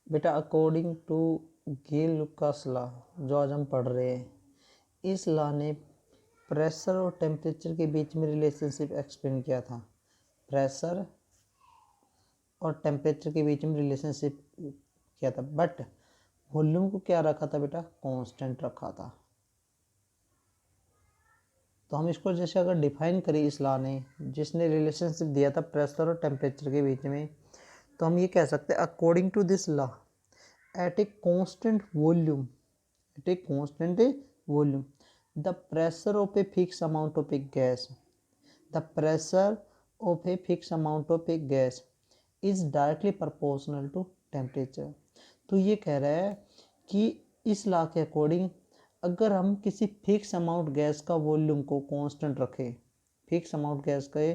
बेटा according to Gay लुकास law जो आज हम पढ़ रहे हैं, इस लॉ ने प्रेशर और टेम्परेचर के बीच में रिलेशनशिप एक्सप्लेन किया था। प्रेशर और टेम्परेचर के बीच में रिलेशनशिप किया था, बट वॉल्यूम को क्या रखा था बेटा, कांस्टेंट रखा था। तो हम इसको जैसे अगर डिफाइन करें इस लॉ ने, जिसने रिलेशनशिप दिया था प्रेशर और टेम्परेचर के बीच में, तो हम ये कह सकते हैं according to this law at a constant volume the pressure of a fixed amount of a gas is directly proportional to temperature। तो ये कह रहा है कि इस लॉ के अकॉर्डिंग अगर हम किसी फिक्स अमाउंट गैस का वॉल्यूम को कांस्टेंट रखें, फिक्स अमाउंट गैस के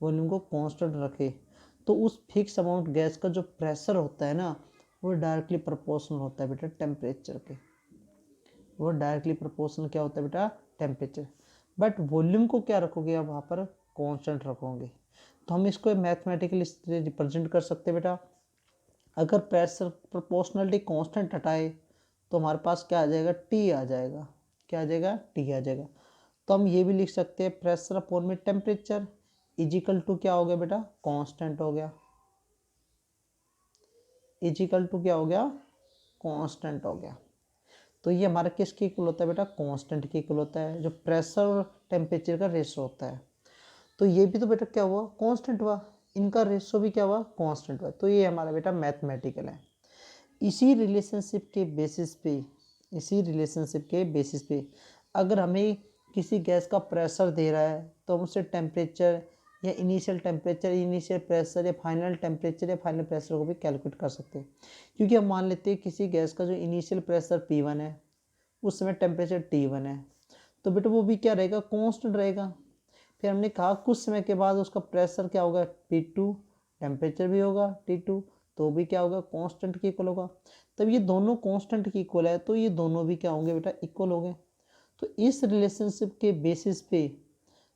वॉल्यूम को कांस्टेंट रखें, तो उस फिक्स अमाउंट गैस का जो प्रेशर होता है ना, वो डायरेक्टली प्रोपोर्शनल होता है बेटा टेम्परेचर के। वो डायरेक्टली प्रोपोर्शनल क्या होता है बेटा, टेम्परेचर। बट वॉल्यूम को क्या रखोगे आप वहाँ पर, कांस्टेंट रखोगे। तो हम इसको मैथमेटिकली इस तरह रिप्रेजेंट कर सकते हैं बेटा, अगर प्रेशर प्रोपोर्शनलिटी कांस्टेंट हटाए तो हमारे पास क्या आ जाएगा, टी आ जाएगा। क्या आ जाएगा, टी आ जाएगा। तो हम ये भी लिख सकते हैं प्रेशर अपॉन में टेम्परेचर इजिकल टू क्या हो गया बेटा, कांस्टेंट हो गया। इजिकल टू क्या हो गया, कांस्टेंट हो गया। तो ये हमारा किसके इक्वल होता है बेटा, कांस्टेंट के इक्वल होता है, जो प्रेशर और टेम्परेचर का रेशो होता है। तो ये भी तो बेटा क्या हुआ, कांस्टेंट हुआ, इनका रेशो भी क्या हुआ, कांस्टेंट हुआ। तो ये हमारा बेटा मैथमेटिकल है। इसी रिलेशनशिप के बेसिस पे अगर हमें किसी गैस का प्रेशर दे रहा है तो हम उससे टेम्परेचर या इनिशियल टेम्परेचर, इनिशियल प्रेशर या फाइनल टेम्परेचर या फाइनल प्रेशर को भी कैलकुलेट कर सकते हैं। क्योंकि हम मान लेते हैं किसी गैस का जो इनिशियल प्रेशर P1 है, उस समय टेम्परेचर T1 है, तो बेटा वो भी क्या रहेगा, कांस्टेंट रहेगा। फिर हमने कहा कुछ समय के बाद उसका प्रेशर क्या होगा, P2, टेम्परेचर भी होगा T2, तो भी क्या होगा, कांस्टेंट के इक्वल होगा। तब ये दोनों कांस्टेंट के इक्वल है, तो ये दोनों भी क्या होंगे बेटा, इक्वल हो गए। तो इस रिलेशनशिप के बेसिस पे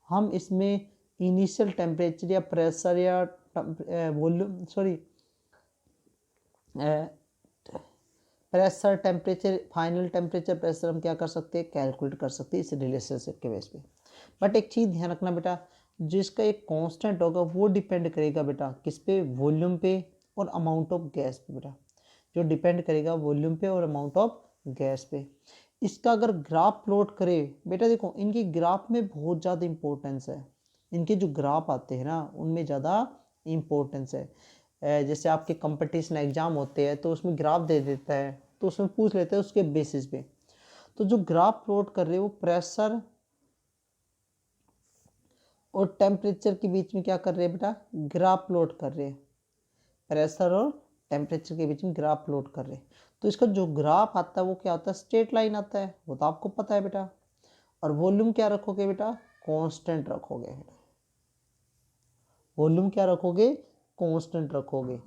हम इसमें इनिशियल टेम्परेचर या प्रेशर या volume pressure, temperature, final temperature, pressure हम क्या कर सकते हैं, कैलकुलेट कर सकते हैं इस रिलेशनशिप के बेस पे। बट एक चीज़ ध्यान रखना बेटा, जिसका एक कांस्टेंट होगा वो डिपेंड करेगा बेटा किस पे, वॉल्यूम पे और अमाउंट ऑफ गैस पे बेटा। जो डिपेंड करेगा वॉल्यूम पे और अमाउंट ऑफ गैस पे। इसका अगर ग्राफ प्लॉट करे बेटा, देखो इनकी ग्राफ में बहुत ज़्यादा इंपॉर्टेंस है। इनके जो ग्राफ आते हैं ना, उनमें ज़्यादा इंपॉर्टेंस है। जैसे आपके कंपटीशन एग्जाम होते हैं तो उसमें ग्राफ दे देता है, तो उसमें पूछ लेते हैं उसके बेसिस पे। तो जो ग्राफ प्लॉट कर रहे हैं वो प्रेशर और टेम्परेचर के बीच में क्या कर रहे हैं बेटा, ग्राफ प्लॉट कर रहे हैं। प्रेशर और टेम्परेचर के बीच में ग्राफ प्लॉट कर रहे हैं। तो इसका जो ग्राफ आता है वो क्या होता है, स्ट्रेट लाइन आता है, वो तो आपको पता है बेटा। और वॉल्यूम क्या रखोगे बेटा, कांस्टेंट रखोगे बेटा। वॉल्यूम क्या रखोगे, कांस्टेंट रखोगे।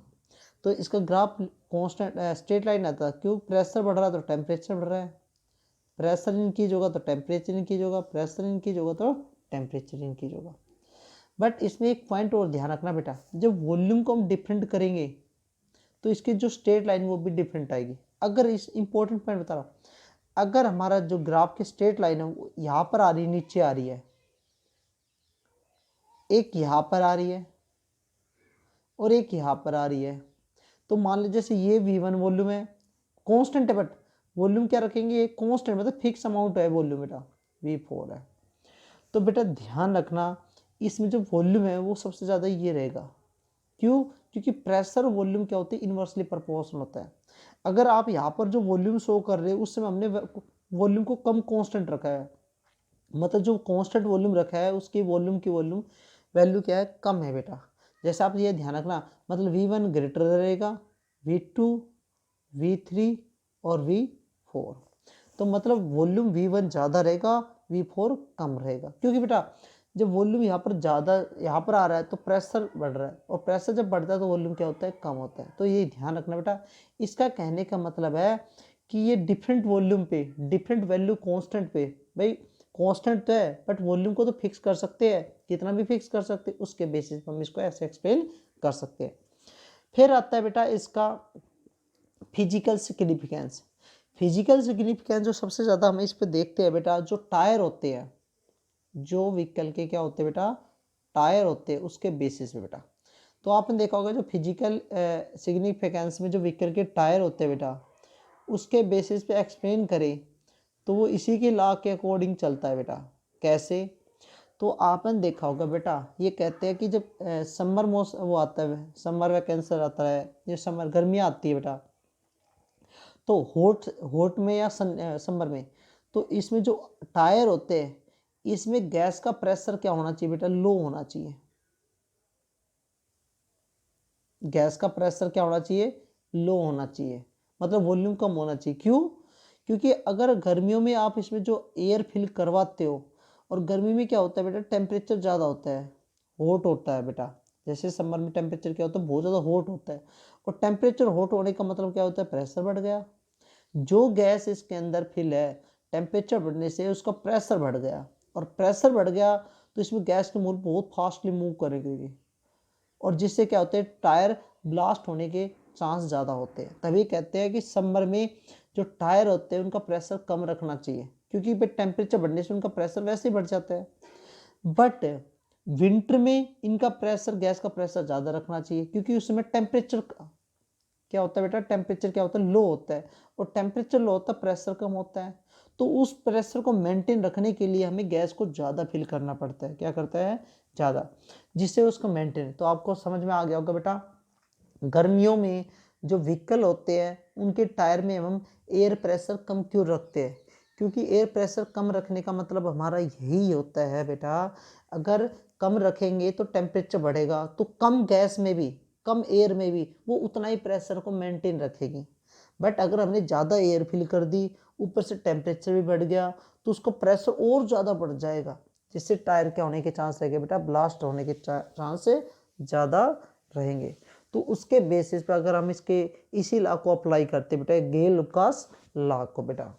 तो इसका ग्राफ कांस्टेंट स्ट्रेट लाइन आता है, क्यों, प्रेशर बढ़ रहा है तो टेम्परेचर बढ़ रहा है, प्रेशर इंक्रीज होगा तो टेम्परेचर इंक्रीज होगा, प्रेशर इंक्रीज होगा तो टेम्परेचर इंक्रीज होगा। बट इसमें एक पॉइंट और ध्यान रखना बेटा, जब वॉल्यूम को हम डिफरेंट करेंगे तो इसकी जो स्ट्रेट लाइन वो भी डिफरेंट आएगी। अगर इस इंपॉर्टेंट पॉइंट बता रहा हूँ, अगर हमारा जो ग्राफ की स्ट्रेट लाइन है वो यहाँ पर आ रही है, नीचे आ रही है, एक यहाँ पर आ रही है और एक यहाँ पर आ रही है, तो मान लीजिए जैसे ये V1 वॉल्यूम है, कांस्टेंट है, बट वॉल्यूम क्या रखेंगे, कांस्टेंट मतलब फिक्स अमाउंट है वॉल्यूम बेटा, V4 है। तो बेटा ध्यान रखना, इसमें जो वॉल्यूम है वो सबसे ज़्यादा ये रहेगा। क्यों, क्योंकि प्रेशर वॉल्यूम क्या होती है, इन्वर्सली प्रोपोर्शनल होता है। अगर आप यहाँ पर जो वॉल्यूम शो कर रहे हो उस समय हमने वॉल्यूम को कम कांस्टेंट रखा है, मतलब जो कांस्टेंट वॉल्यूम रखा है उसकी वॉल्यूम की वॉल्यूम वैल्यू क्या है, कम है बेटा। जैसे आप ये ध्यान रखना, मतलब V1 ग्रेटर रहेगा V2, V3 और V4। तो मतलब वॉल्यूम V1 ज़्यादा रहेगा, V4 कम रहेगा। क्योंकि बेटा जब वॉल्यूम यहाँ पर ज़्यादा यहाँ पर आ रहा है तो प्रेशर बढ़ रहा है, और प्रेशर जब बढ़ता है तो वॉल्यूम क्या होता है, कम होता है। तो ये ध्यान रखना बेटा। इसका कहने का मतलब है कि ये डिफरेंट वॉल्यूम पे डिफरेंट वैल्यू कांस्टेंट पे, भाई कांस्टेंट तो है बट वॉल्यूम को तो फिक्स कर सकते हैं, कितना भी फिक्स कर सकते हैं, उसके बेसिस पर हम इसको ऐसे एक्सप्लेन कर सकते हैं। फिर आता है बेटा इसका फिजिकल सिग्निफिकेंस। फिजिकल सिग्निफिकेंस जो सबसे ज़्यादा हम इस पे देखते हैं बेटा, जो टायर होते हैं, जो व्हीकल के क्या होते हैं बेटा, टायर होते हैं, उसके बेसिस पे बेटा। तो आपने देखा होगा जो फिजिकल सिग्निफिकेंस में जो व्हीकल के टायर होते हैं बेटा, उसके बेसिस पे एक्सप्लेन करें तो वो इसी के लॉ के अकॉर्डिंग चलता है बेटा। कैसे? तो आपने देखा होगा बेटा, ये कहते हैं कि जब समर मौसम वो आता है, समर वैकेंसर आता है, ये समर गर्मियाँ आती है बेटा, तो होट होट में या समर में, तो इसमें जो टायर होते हैं, इसमें गैस का प्रेशर क्या होना चाहिए बेटा, लो होना चाहिए। गैस का प्रेशर क्या होना चाहिए, लो होना चाहिए, मतलब वॉल्यूम कम होना चाहिए। क्यों? क्योंकि अगर गर्मियों में आप इसमें जो एयर फिल करवाते हो, और गर्मी में क्या होता है बेटा, टेम्परेचर ज़्यादा होता है, हॉट होता है बेटा। जैसे समर में टेम्परेचर क्या होता है, बहुत ज़्यादा हॉट होता है, और टेम्परेचर हॉट होने का मतलब क्या होता है, प्रेशर बढ़ गया। जो गैस इसके अंदर फिल है, टेम्परेचर बढ़ने से उसका प्रेशर बढ़ गया, और प्रेशर बढ़ गया तो इसमें गैस की मोल बहुत फास्टली मूव करेगी, और जिससे क्या होते हैं, टायर ब्लास्ट होने के चांस ज़्यादा होते हैं। तभी कहते हैं कि समर में जो टायर होते हैं उनका प्रेशर कम रखना चाहिए, क्योंकि टेम्परेचर बढ़ने से उनका प्रेशर वैसे ही बढ़ जाता है। बट विंटर में इनका प्रेशर, गैस का प्रेशर ज़्यादा रखना चाहिए, क्योंकि उसमें टेम्परेचर क्या होता है बेटा, टेम्परेचर क्या होता है, लो होता है, और टेम्परेचर लो होता है, प्रेशर कम होता है। तो उस प्रेशर को मेंटेन रखने के लिए हमें गैस को ज़्यादा फिल करना पड़ता है। क्या करता है, ज़्यादा, जिससे उसको मेंटेन। तो आपको समझ में आ गया होगा बेटा, गर्मियों में जो व्हीकल होते हैं उनके टायर में हम एयर प्रेशर कम क्यों रखते हैं, क्योंकि एयर प्रेशर कम रखने का मतलब हमारा यही होता है बेटा, अगर कम रखेंगे तो टेम्परेचर बढ़ेगा, तो कम गैस में भी, कम एयर में भी वो उतना ही प्रेशर को मेंटेन रखेगी। बट अगर हमने ज़्यादा एयर फिल कर दी, ऊपर से टेम्परेचर भी बढ़ गया, तो उसका प्रेशर और ज़्यादा बढ़ जाएगा, जिससे टायर क्या होने के चांस रहेंगे बेटा, ब्लास्ट होने के चांस से ज़्यादा रहेंगे। तो उसके बेसिस पे अगर हम इसके इसी लॉ को अप्लाई करते बेटा, गेल लुकास लॉ को बेटा,